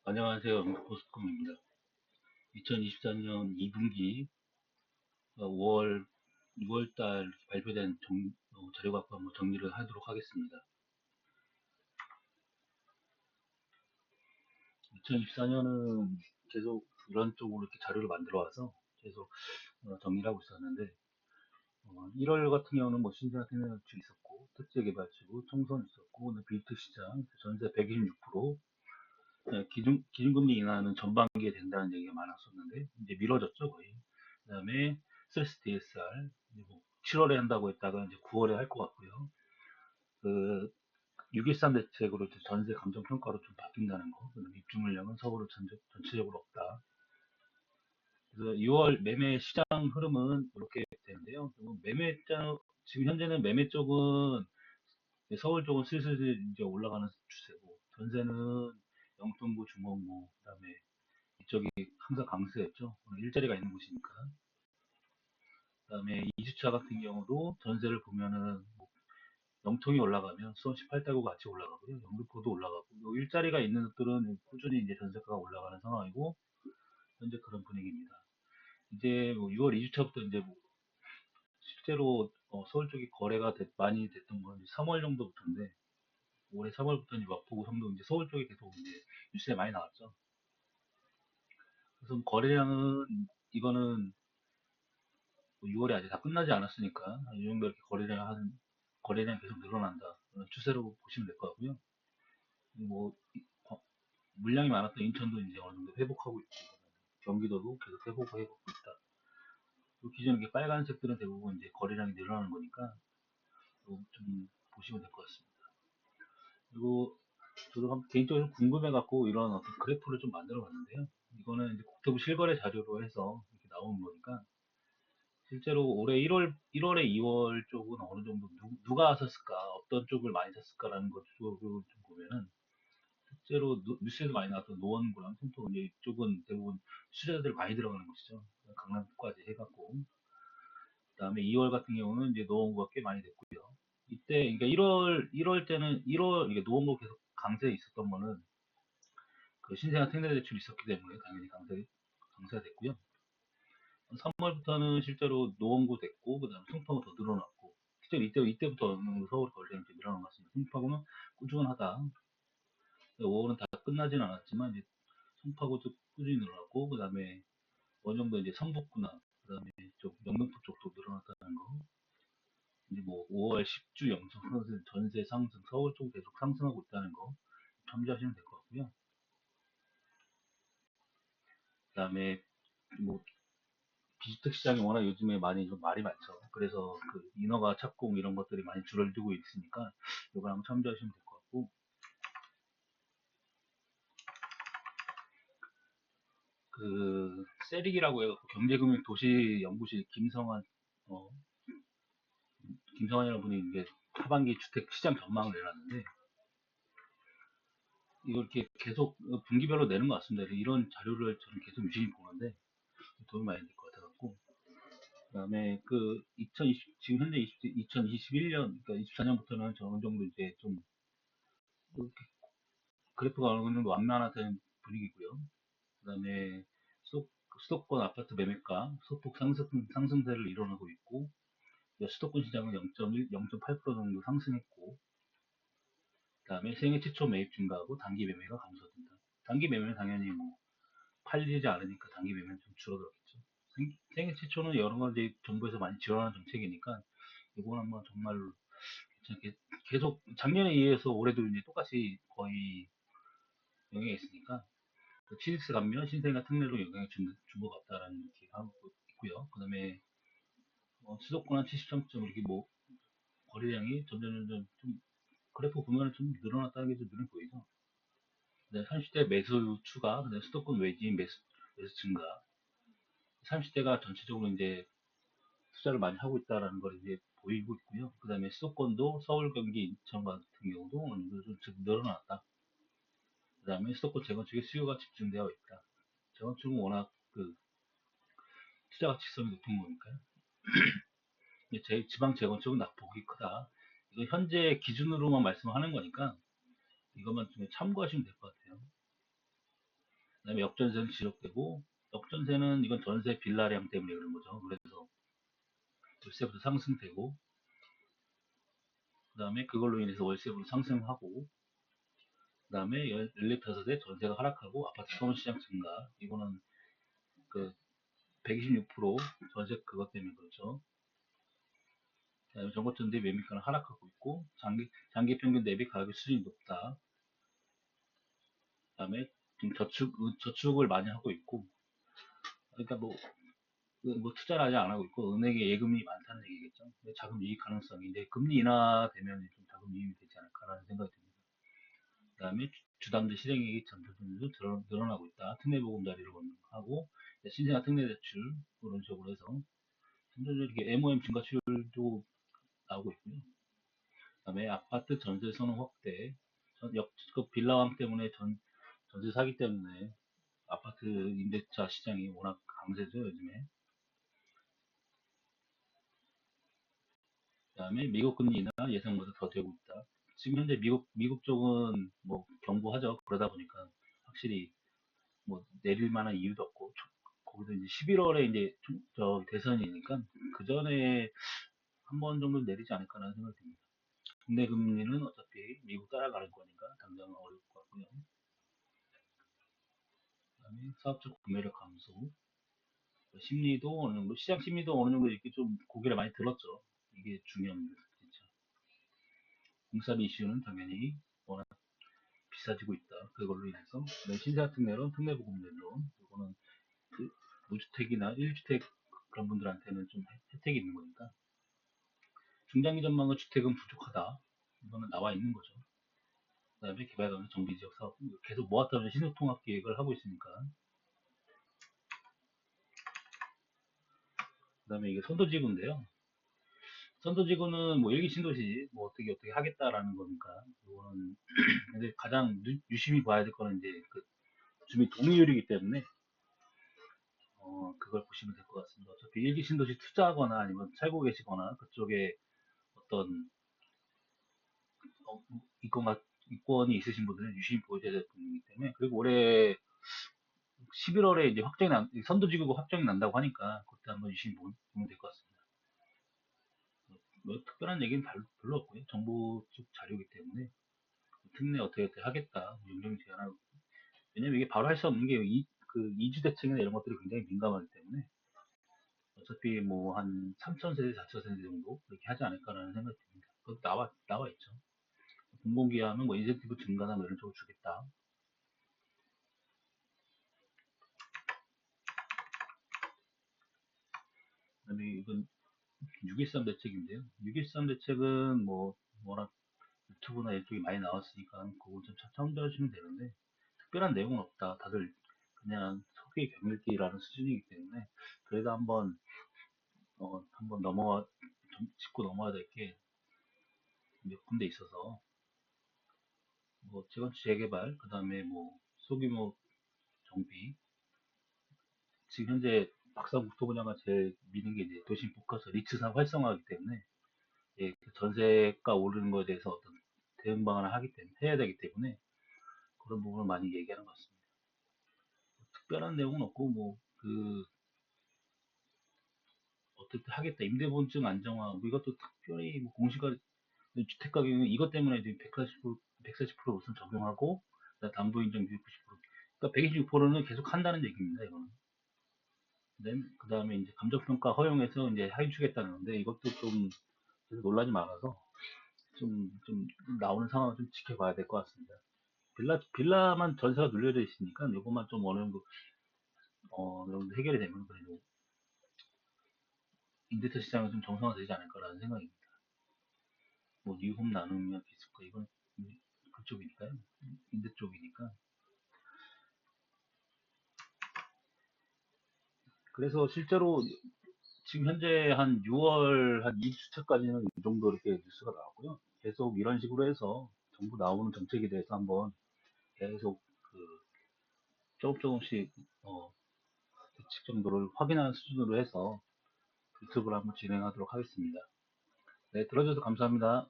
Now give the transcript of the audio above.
안녕하세요. 포스콤입니다. 2024년 2분기 5월, 6월 달 발표된 자료 갖고 한번 정리를 하도록 하겠습니다. 2024년은 계속 이런 쪽으로 이렇게 자료를 만들어 와서 계속 정리를 하고 있었는데, 1월 같은 경우는 뭐 신생아 테크놀로지 있었고, 특제개발지구, 총선 있었고, 오늘 빌트 시장, 전세 126%, 기준금리 인하는 전반기에 된다는 얘기가 많았었는데, 이제 미뤄졌죠, 거의. 그 다음에 스트레스 DSR, 7월에 한다고 했다가 이제 9월에 할 것 같고요. 그, 6.13 대책으로 이제 전세 감정평가로 좀 바뀐다는 거, 그다음에 입주 물량은 서울은 전체적으로 없다. 그래서 6월 매매 시장 흐름은 이렇게 되는데요. 지금 현재는 매매 쪽은 서울 쪽은 슬슬 이제 올라가는 추세고, 전세는 영등포, 중원구, 그다음에 이쪽이 항상 강세였죠. 일자리가 있는 곳이니까. 그다음에 2주차 같은 경우도 전세를 보면은 뭐 영통이 올라가면 수원 18대구 같이 올라가고요. 영등포도 올라가고 요 일자리가 있는 곳들은 꾸준히 이제 전세가가 올라가는 상황이고 현재 그런 분위기입니다. 이제 뭐 6월 2주차부터 이제 뭐 실제로 서울 쪽이 거래가 많이 됐던 건 이제 3월 정도부터인데 올해 3월부터 이제 마포구 성동 이제 서울 쪽에 계속 이제 뉴스에 많이 나왔죠. 그래서 거래량은 이거는 6월이 아직 다 끝나지 않았으니까 이 정도 이렇게 거래량 계속 늘어난다 그런 추세로 보시면 될 것 같고요. 뭐 물량이 많았던 인천도 이제 어느 정도 회복하고 있고 경기도도 계속 회복하고 있다. 기존 이게 빨간색들은 대부분 이제 거래량이 늘어나는 거니까 좀 보시면 될 것 같습니다. 그리고 저도 개인적으로 궁금해 갖고 이런 어떤 그래프를 좀 만들어 봤는데요. 이거는 이제 국토부 실거래 자료로 해서 이렇게 나오는 거니까 실제로 올해 1월에 2월 쪽은 어느 정도 누가 샀을까, 어떤 쪽을 많이 샀을까라는 것 쪽을 좀 보면은 실제로 뉴스에도 많이 나왔던 노원구랑 송도 이제 이쪽은 대부분 수혜자들이 많이 들어가는 곳이죠. 강남까지 해갖고 그다음에 2월 같은 경우는 이제 노원구가 꽤 많이 됐고요. 이때 그러니까 1월 때는 1월 이게 노원구 계속 강세에 있었던 거는 그 신생아 특례 대출이 있었기 때문에 당연히 강세가 됐고요. 3월부터는 실제로 노원구 됐고 그다음에 송파구 더 늘어났고 실제로 이때부터 어느 정도 서울 거래량이 좀 늘어난 것 같습니다. 송파구는 꾸준하다. 5월은 다 끝나진 않았지만 이제 송파구도 꾸준히 늘어났고 그다음에 어느 정도 이제 성북구나 그다음에 쪽 영등포 쪽도 늘어났다는 거. 이제 뭐 5월 10주 연속 전세 상승, 서울 쪽 계속 상승하고 있다는 거 참조하시면 될 것 같고요. 그다음에 뭐 비주택 시장이 워낙 요즘에 많이 좀 말이 많죠. 그래서 그 인허가 착공 이런 것들이 많이 줄어들고 있으니까 이걸 한번 참조하시면 될 것 같고 그 세릭이라고 해요. 경제금융도시연구실 어, 김성환이라는 분이 이제 하반기 주택 시장 전망을 내놨는데 이걸 이렇게 계속 분기별로 내는 것 같습니다. 이런 자료를 저는 계속 유심히 보는데 도움이 많이 될 것 같아갖고 그다음에 그 2020, 지금 현재 2021년 그러니까 24년부터는 어느 정도 이제 좀 이렇게 그래프가 어느 정도 완만화된 분위기고요. 그다음에 수도권 아파트 매매가 소폭 상승세를 이뤄내고 있고 수도권 시장은 0.1, 0.8% 정도 상승했고 그다음에 생애 최초 매입 증가하고 단기 매매가 감소된다. 단기 매매는 당연히 뭐 팔리지 않으니까 단기 매매는 좀 줄어들었겠죠. 생애 최초는 여러 가지 정부에서 많이 지원하는 정책이니까 이건 한번 정말로 괜찮게 계속 작년에 이어서 올해도 이제 똑같이 거의 영향이 있으니까 치익스 감면 신생아 특례로 영향을 준 것 같다라는 이렇게 하고 있고요. 그다음에 수도권 한 73점 이렇게 뭐 거래량이 점점 좀 그래프 보면 좀 늘어났다는 게 좀 눈에 보이죠. 30대 매수 추가, 그다음에 수도권 외지 매수 증가. 30대가 전체적으로 이제 투자를 많이 하고 있다라는 걸 이제 보이고 있고요. 그다음에 수도권도 서울, 경기, 인천 같은 경우도 어느 정도 좀 늘어났다. 그다음에 수도권 재건축에 수요가 집중되어 있다. 재건축은 워낙 그 투자 가치성이 높은 거니까요. 지방 재건축은 낙폭이 크다. 이거 현재 기준으로만 말씀하는 거니까 이것만 좀 참고하시면 될 것 같아요. 그다음에 역전세는 지속되고, 역전세는 이건 전세 빌라량 때문에 그런 거죠. 그래서 월세부터 상승되고, 그다음에 그걸로 인해서 월세부터 상승하고, 그다음에 14대 전세가 하락하고 아파트 서울시장 증가. 이거는 그 126% 전세 그것 때문에 그렇죠. 그다음에 정거점 대비 매매가는 하락하고 있고, 장기 평균 대비 가격의 수준이 높다. 그다음에 지금 저축을 많이 하고 있고, 그러니까 뭐 투자를 아직 안 하고 있고, 은행에 예금이 많다는 얘기겠죠. 자금 유입 가능성이 이제 금리 인하되면 좀 자금 유입이 되지 않을까라는 생각이 듭니다. 그다음에 주담대 실행액이 점점 늘어나고 있다. 특례보금자리를 하고, 신생아 특례대출 그런 식으로 해서 점점 이렇게 MOM 증가율도 나오고 있고요. 그다음에 아파트 전세 선호 확대, 그 빌라왕 때문에 전세 사기 때문에 아파트 임대차 시장이 워낙 강세죠, 요즘에. 그다음에 미국 금리 인하 예상보다 더 되고 있다. 지금 현재 미국 쪽은 뭐 경고하죠. 그러다 보니까 확실히 뭐 내릴 만한 이유도 없고, 거기도 이제 11월에 이제 저 대선이니까 그 전에 한 번 정도 내리지 않을까라는 생각이 듭니다. 국내 금리는 어차피 미국 따라가는 거니까 당장은 어려울 것 같고요. 그다음에 사업적 구매력 감소, 심리도 어느 정도, 시장 심리도 어느 정도 이렇게 좀 고개를 많이 들었죠. 이게 중요합니다, 진짜. 공사비 이슈는 당연히 워낙 비싸지고 있다. 그걸로 인해서. 신사 특례론, 특례보금자리론, 이거는 그 무주택이나 1주택 그런 분들한테는 좀 혜택이 있는 거니까. 중장기 전망은 주택은 부족하다. 이거는 나와 있는 거죠. 그다음에 개발가능 정비지역 사업 계속 모았다는 신호통합 계획을 하고 있으니까. 그다음에 이게 선도지구인데요. 선도지구는 뭐 일기 신도시 뭐 어떻게 하겠다라는 거니까. 이거는 근데 가장 유심히 봐야 될 거는 이제 그 주민 동의율이기 때문에 그걸 보시면 될 것 같습니다. 어차피 일기 신도시 투자하거나 아니면 살고 계시거나 그쪽에 어떤 이권이 있으신 분들은 유심히 보셔야 될 분이기 때문에. 그리고 올해 11월에 이제 선도지구가 확정이 난다고 하니까 그때 한번 유심히 보면 될 것 같습니다. 뭐 특별한 얘기는 별로 없고요. 정부 쪽 자료이기 때문에 특례 어떻게 하겠다, 용적률 제한하고. 왜냐면 이게 바로 할 수 없는 게 그 이주 대책이나 이런 것들이 굉장히 민감하기 때문에 어차피 뭐 한 3,000세대, 4,000세대 정도 그렇게 하지 않을까라는 생각이 듭니다. 그것도 나와 있죠. 공공기관은 뭐 인센티브 증가나 뭐 이런 쪽으로 주겠다. 그다음에 이건 6.13 대책인데요. 6.13 대책은 뭐 워낙 유튜브나 이쪽에 많이 나왔으니까 그거 좀 참조하시면 되는데, 특별한 내용은 없다. 다들 그냥 소개 경읽기라는 수준이기 때문에. 그래도 한번 좀 짚고 넘어야 될 게 몇 군데 있어서, 뭐 재건축 재개발, 그 다음에 뭐 소규모 정비. 지금 현재 박사 국토 분야가 제일 미는 게 이제 도심 포커스 리츠사 활성화이기 때문에, 예, 그 전세가 오르는 거에 대해서 어떤 대응 방안을 해야 되기 때문에 그런 부분을 많이 얘기하는 것 같습니다. 특별한 내용은 없고, 뭐 어떻게 하겠다, 임대보증 안정화, 뭐 이것도 특별히 뭐 공시가 주택 가격은 이것 때문에 140% 우선 적용하고, 담보 인정 90%, 그러니까 126%는 계속 한다는 얘기입니다. 이거는. 그 다음에 이제 감정평가 허용해서 이제 해주겠다는 건데, 이것도 좀 계속 논란이 많아서 좀 나오는 상황을 좀 지켜봐야 될 것 같습니다. 빌라만 전세가 눌려져 있으니까 이것만 좀 어느 정도 해결이 되면 그래도 임대차 시장은 좀 정상화되지 않을까라는 생각입니다. 뭐 뉴홈 나누면 비슷거 이건 그쪽이니까요. 임대 쪽이니까. 그래서 실제로 지금 현재 한 6월 한 2주차까지는 이 정도 이렇게 뉴스가 나왔고요. 계속 이런 식으로 해서 정부 나오는 정책에 대해서 한번 계속 조금씩 대책 정도를 확인하는 수준으로 해서 유튜브를 한번 진행하도록 하겠습니다. 네, 들어줘서 감사합니다.